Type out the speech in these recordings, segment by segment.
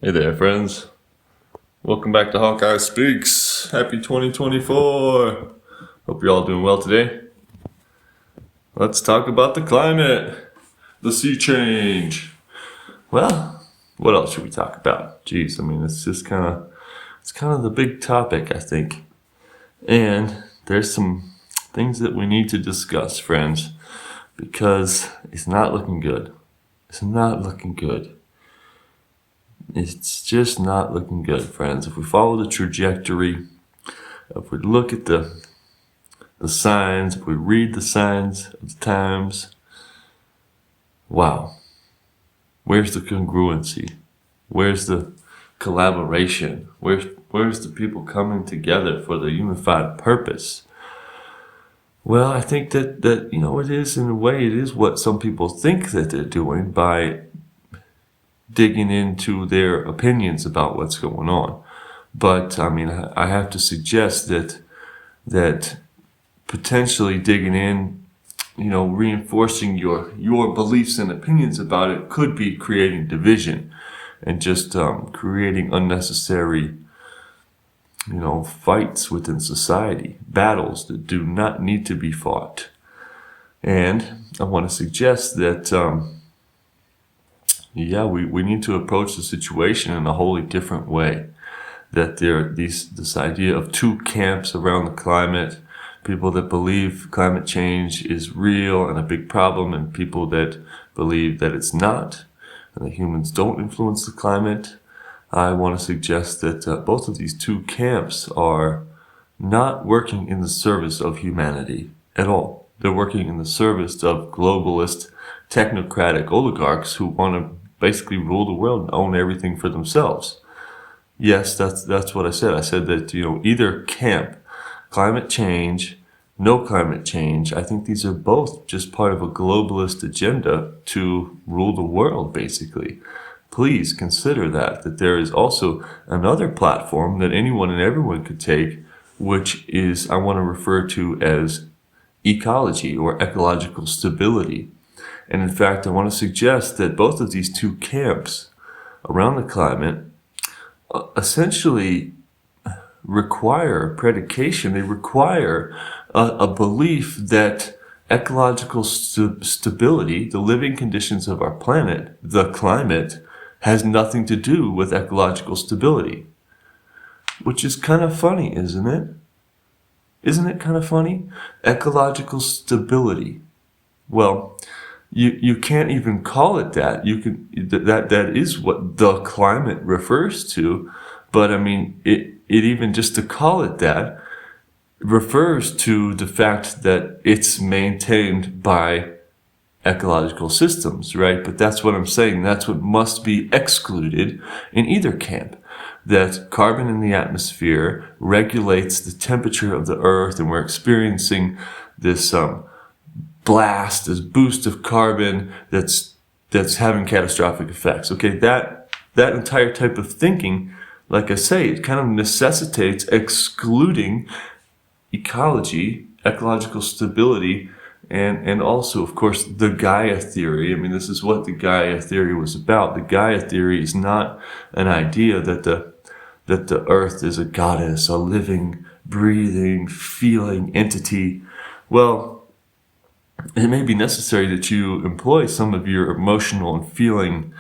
Hey there, friends. Welcome back to Hawkeye Speaks. Happy 2024. Hope you're all doing well today. Let's talk about the climate, the sea change. Well, what else should we talk about? Geez, it's kind of the big topic, I think. And there's some things that we need to discuss, friends, because it's not looking good. It's not looking good. It's just not looking good, friends. If we follow the trajectory, if we look at the signs, if we read the signs of the times, wow. Where's the congruency? Where's the collaboration? Where's the people coming together for the unified purpose? Well, I think that it is, in a way, it is what some people think that they're doing by digging into their opinions about what's going on. But I have to suggest that potentially digging in, reinforcing your beliefs and opinions about it could be creating division and just creating unnecessary, fights within society, battles that do not need to be fought. And I want to suggest that we need to approach the situation in a wholly different way. That this idea of two camps around the climate, people that believe climate change is real and a big problem, and people that believe that it's not, and that humans don't influence the climate. I want to suggest that both of these two camps are not working in the service of humanity at all. They're working in the service of globalist, technocratic oligarchs who want to basically rule the world and own everything for themselves. Yes, that's what I said. I said that, either camp, climate change, no climate change, I think these are both just part of a globalist agenda to rule the world, basically. Please consider that there is also another platform that anyone and everyone could take, which is, I want to refer to as ecology or ecological stability. And in fact, I want to suggest that both of these two camps around the climate essentially require predication. They require a belief that ecological stability, the living conditions of our planet, the climate, has nothing to do with ecological stability. Which is kind of funny, isn't it? Isn't it kind of funny? Ecological stability. Well, you can't even call it that. You can that is what the climate refers to, but it even just to call it that refers to the fact that it's maintained by ecological systems, right? But that's what I'm saying. That's what must be excluded in either camp. That carbon in the atmosphere regulates the temperature of the earth, and we're experiencing this blast, this boost of carbon that's having catastrophic effects. Okay, that entire type of thinking, like I say, it kind of necessitates excluding ecology, ecological stability, and also, of course, the Gaia theory. This is what the Gaia theory was about. The Gaia theory is not an idea that the earth is a goddess, a living, breathing, feeling entity. Well, it may be necessary that you employ some of your emotional and feeling,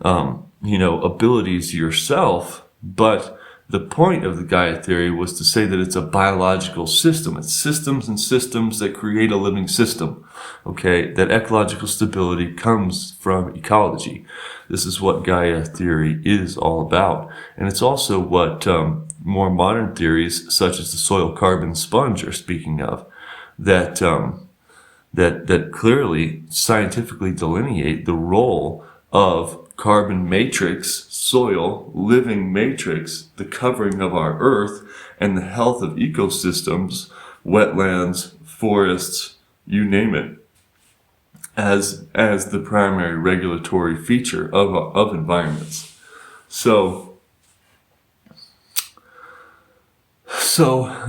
abilities yourself. But the point of the Gaia theory was to say that it's a biological system. It's systems and systems that create a living system. Okay, that ecological stability comes from ecology. This is what Gaia theory is all about. And it's also what more modern theories, such as the soil carbon sponge, are speaking of. That clearly scientifically delineate the role of carbon matrix, soil, living matrix, the covering of our earth, and the health of ecosystems, wetlands, forests, you name it, as the primary regulatory feature of environments. So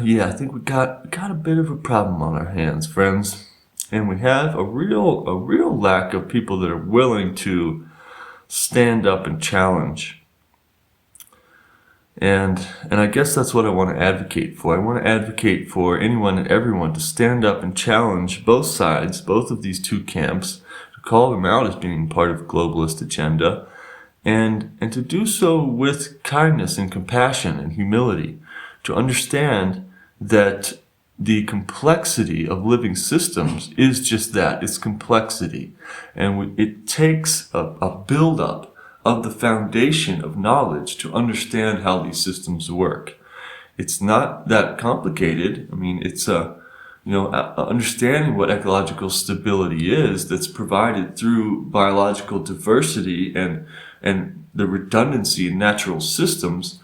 yeah, I think we got a bit of a problem on our hands, friends. And we have a real lack of people that are willing to stand up and challenge And I guess that's what I want to advocate for. I want to advocate for anyone and everyone to stand up and challenge both sides, both of these two camps, to call them out as being part of the globalist agenda, and to do so with kindness and compassion and humility, to understand that the complexity of living systems is just that. It's complexity. And it takes a buildup of the foundation of knowledge to understand how these systems work. It's not that complicated. I mean, it's understanding what ecological stability is that's provided through biological diversity and the redundancy in natural systems.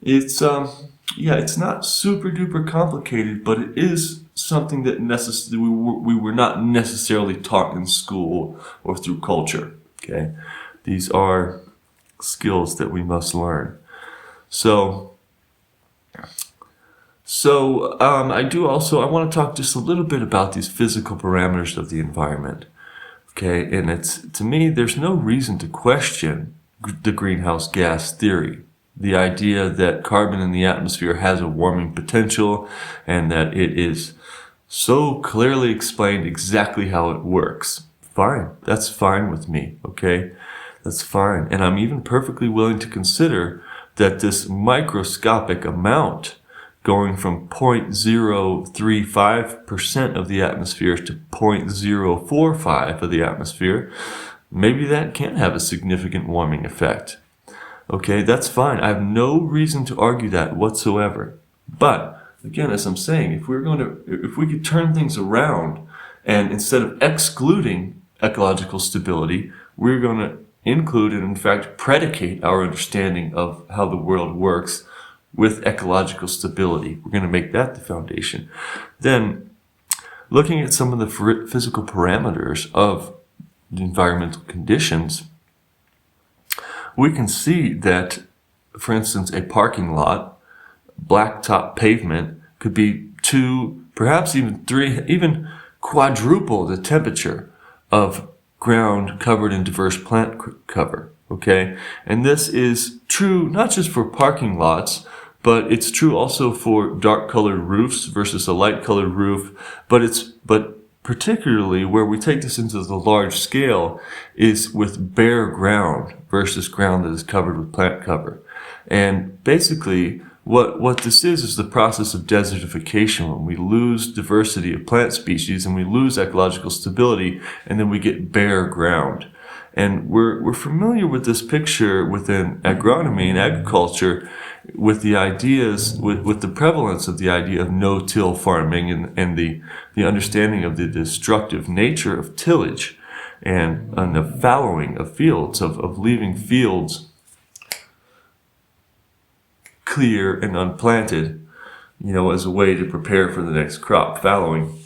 It's not super duper complicated, but it is something that we were not necessarily taught in school or through culture. Okay, these are skills that we must learn. So I want to talk just a little bit about these physical parameters of the environment. Okay, and to me, there's no reason to question the greenhouse gas theory. The idea that carbon in the atmosphere has a warming potential and that it is so clearly explained exactly how it works. Fine. That's fine with me. Okay. That's fine. And I'm even perfectly willing to consider that this microscopic amount going from 0.035% of the atmosphere to 0.045 of the atmosphere, maybe that can have a significant warming effect. Okay, that's fine. I have no reason to argue that whatsoever. But again, as I'm saying, if we could turn things around and instead of excluding ecological stability, we're going to include and in fact predicate our understanding of how the world works with ecological stability. We're going to make that the foundation. Then, looking at some of the physical parameters of the environmental conditions, we can see that, for instance, a parking lot, blacktop pavement, could be 2, perhaps even 3, even quadruple the temperature of ground covered in diverse plant cover. Okay, and this is true not just for parking lots, but it's true also for dark colored roofs versus a light colored roof. But particularly where we take this into the large scale is with bare ground versus ground that is covered with plant cover. And basically what this is the process of desertification, when we lose diversity of plant species and we lose ecological stability, and then we get bare ground. And we're familiar with this picture within agronomy and agriculture with the ideas, with the prevalence of the idea of no-till farming and the understanding of the destructive nature of tillage and the fallowing of fields, of leaving fields clear and unplanted, as a way to prepare for the next crop. Fallowing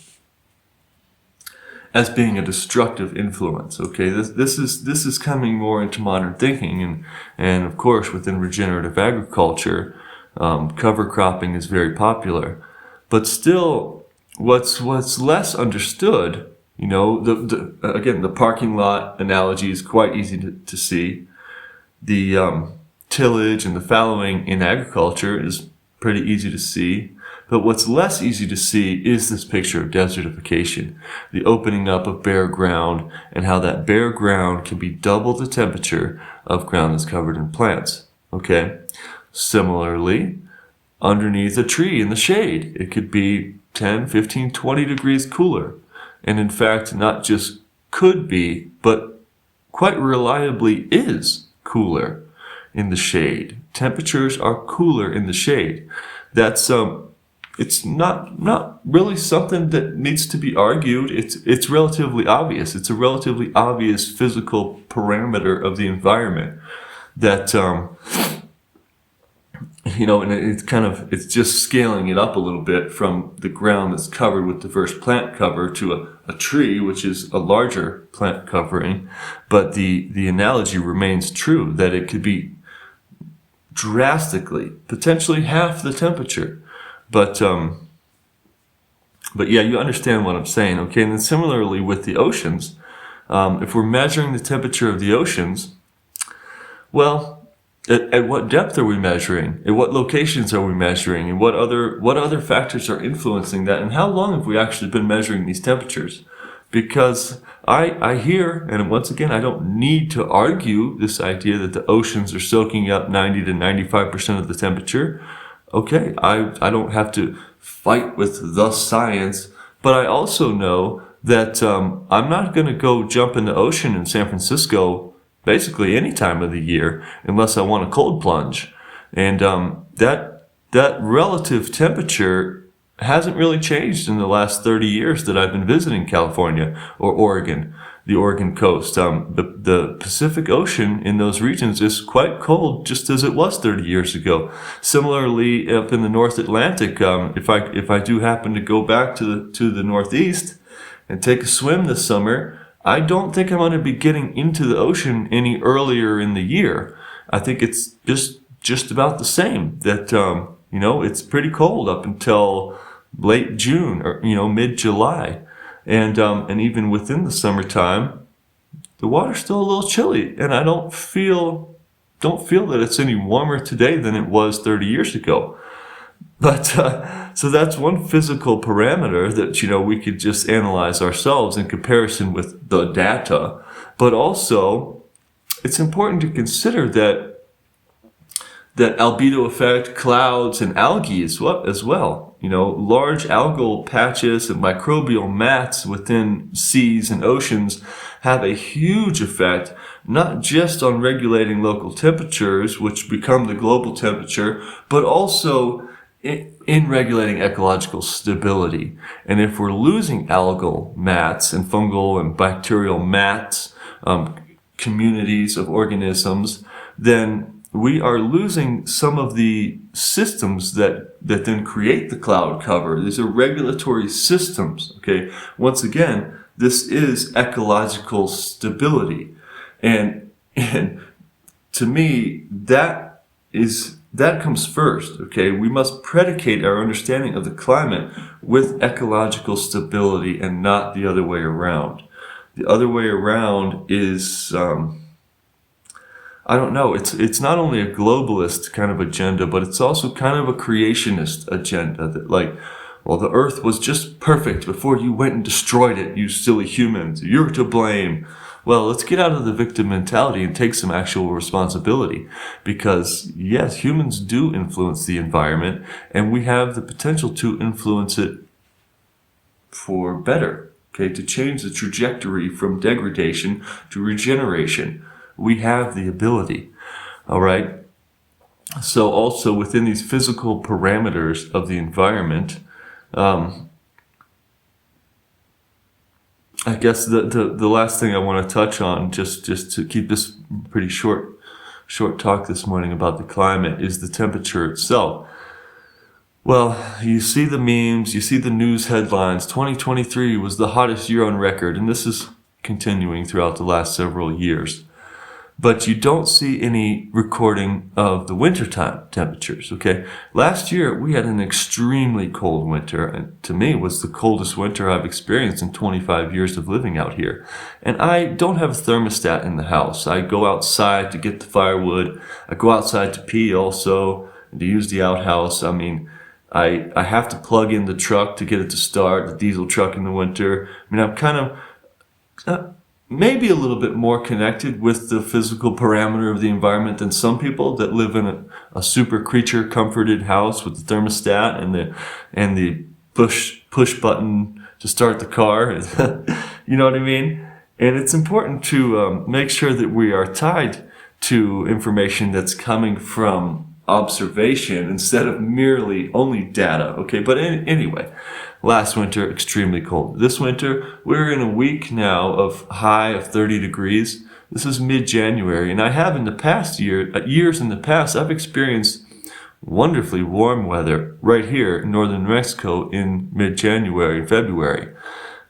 as being a destructive influence. Okay, this is coming more into modern thinking, and of course within regenerative agriculture, cover cropping is very popular. But still, what's less understood, again, the parking lot analogy is quite easy to see. The tillage and the fallowing in agriculture is pretty easy to see. But what's less easy to see is this picture of desertification, the opening up of bare ground, and how that bare ground can be double the temperature of ground that's covered in plants. Okay? Similarly, underneath a tree in the shade, it could be 10, 15, 20 degrees cooler. And in fact, not just could be, but quite reliably is cooler in the shade. Temperatures are cooler in the shade. That's it's not really something that needs to be argued. It's relatively obvious. It's a relatively obvious physical parameter of the environment that and it's just scaling it up a little bit from the ground that's covered with diverse plant cover to a tree, which is a larger plant covering. But the analogy remains true, that it could be drastically, potentially half the temperature. But yeah, you understand what I'm saying, okay? And then similarly with the oceans, if we're measuring the temperature of the oceans, well, at what depth are we measuring? At what locations are we measuring? And what other factors are influencing that? And how long have we actually been measuring these temperatures? Because I hear, and once again, I don't need to argue this idea that the oceans are soaking up 90 to 95% of the temperature. Okay, I don't have to fight with the science, but I also know that I'm not going to go jump in the ocean in San Francisco basically any time of the year unless I want a cold plunge. And that relative temperature hasn't really changed in the last 30 years that I've been visiting California or Oregon, the Oregon coast. The Pacific Ocean in those regions is quite cold, just as it was 30 years ago. Similarly, up in the North Atlantic, if I do happen to go back to the Northeast and take a swim this summer, I don't think I'm going to be getting into the ocean any earlier in the year. I think it's just about the same. That it's pretty cold up until late June or mid-July, and even within the summertime, the water's still a little chilly, and I don't feel that it's any warmer today than it was 30 years ago. But so that's one physical parameter that we could just analyze ourselves in comparison with the data. But also, it's important to consider that albedo effect, clouds, and algae as well. Large algal patches and microbial mats within seas and oceans have a huge effect, not just on regulating local temperatures, which become the global temperature, but also in regulating ecological stability. And if we're losing algal mats and fungal and bacterial mats, communities of organisms, then we are losing some of the systems that then create the cloud cover. These are regulatory systems, okay? Once again, this is ecological stability. And to me, that comes first, okay? We must predicate our understanding of the climate with ecological stability and not the other way around. The other way around is, I don't know, it's not only a globalist kind of agenda, but it's also kind of a creationist agenda that the earth was just perfect before you went and destroyed it, you silly humans. You're to blame. Well, let's get out of the victim mentality and take some actual responsibility, because yes, humans do influence the environment, and we have the potential to influence it for better, okay, to change the trajectory from degradation to regeneration. We have the ability, all right? So also within these physical parameters of the environment, I guess the last thing I want to touch on, just to keep this pretty short talk this morning about the climate, is the temperature itself. Well, you see the memes, you see the news headlines. 2023 was the hottest year on record, and this is continuing throughout the last several years. But you don't see any recording of the wintertime temperatures, okay? Last year, we had an extremely cold winter, and to me, it was the coldest winter I've experienced in 25 years of living out here. And I don't have a thermostat in the house. I go outside to get the firewood. I go outside to pee also, and to use the outhouse. I mean, I have to plug in the truck to get it to start, the diesel truck in the winter. I mean, I'm kind of... maybe a little bit more connected with the physical parameter of the environment than some people that live in a super creature comforted house with the thermostat and the push button to start the car. You know what I mean? And it's important to make sure that we are tied to information that's coming from observation instead of merely only data. Okay, but anyway. Last winter, extremely cold. This winter, we're in a week now of high of 30 degrees. This is mid-January, and I have in the past years in the past, I've experienced wonderfully warm weather right here in northern Mexico in mid-January and February.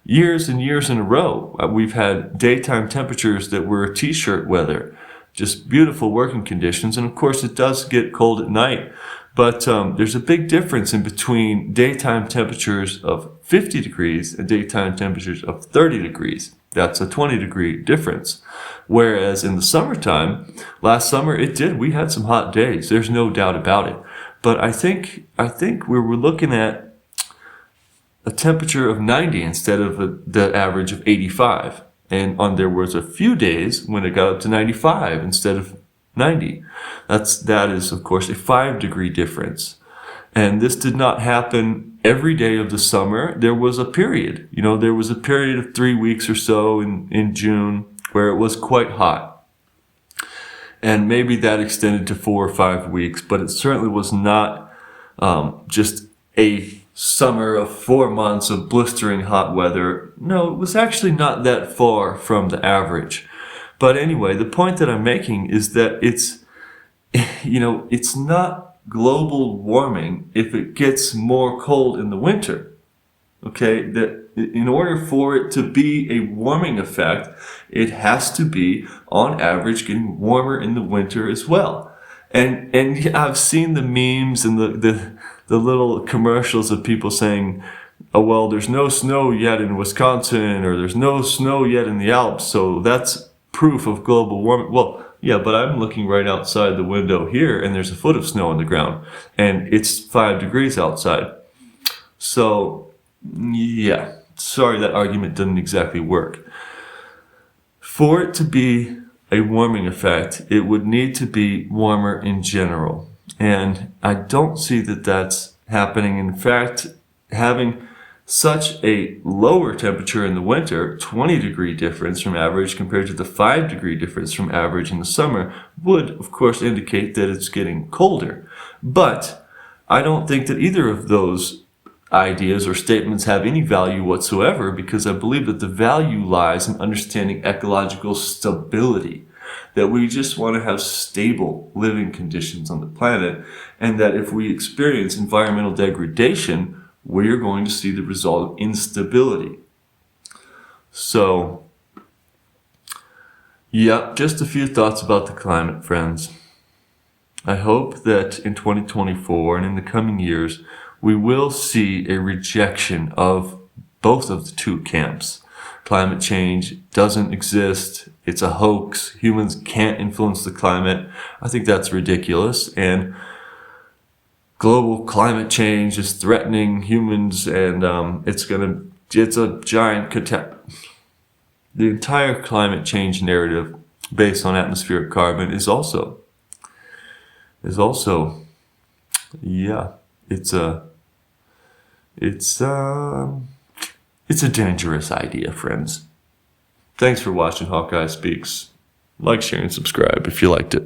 Years and years in a row, we've had daytime temperatures that were t-shirt weather. Just beautiful working conditions, and of course it does get cold at night. But there's a big difference in between daytime temperatures of 50 degrees and daytime temperatures of 30 degrees. That's a 20-degree difference. Whereas in the summertime, last summer we had some hot days. There's no doubt about it. But I think we were looking at a temperature of 90 instead of the average of 85. And there was a few days when it got up to 95 instead of 90. That is, of course, a 5-degree difference. And this did not happen every day of the summer. There was a period, there was a period of 3 weeks or so in June where it was quite hot. And maybe that extended to 4 or 5 weeks, but it certainly was not just a summer of 4 months of blistering hot weather. No, it was actually not that far from the average. But anyway, the point that I'm making is that it's not global warming if it gets more cold in the winter. Okay, that in order for it to be a warming effect, it has to be on average getting warmer in the winter as well. And I've seen the memes and the little commercials of people saying, oh, well, there's no snow yet in Wisconsin, or there's no snow yet in the Alps, so that's proof of global warming. Well, yeah, but I'm looking right outside the window here, and there's a foot of snow on the ground, and it's 5 degrees outside. So, yeah, sorry that argument doesn't exactly work. For it to be a warming effect, it would need to be warmer in general. And I don't see that that's happening. In fact, having such a lower temperature in the winter, 20-degree difference from average compared to the 5-degree difference from average in the summer, would, of course, indicate that it's getting colder. But I don't think that either of those ideas or statements have any value whatsoever, because I believe that the value lies in understanding ecological stability, that we just want to have stable living conditions on the planet, and that if we experience environmental degradation, we're going to see the result of instability. So, yeah, just a few thoughts about the climate, friends. I hope that in 2024 and in the coming years, we will see a rejection of both of the two camps. Climate change doesn't exist. It's a hoax. Humans can't influence the climate. I think that's ridiculous. And global climate change is threatening humans, and it's a giant The entire climate change narrative based on atmospheric carbon is also, yeah, it's a dangerous idea, friends. Thanks for watching Hawkeye Speaks. Like, share, and subscribe if you liked it.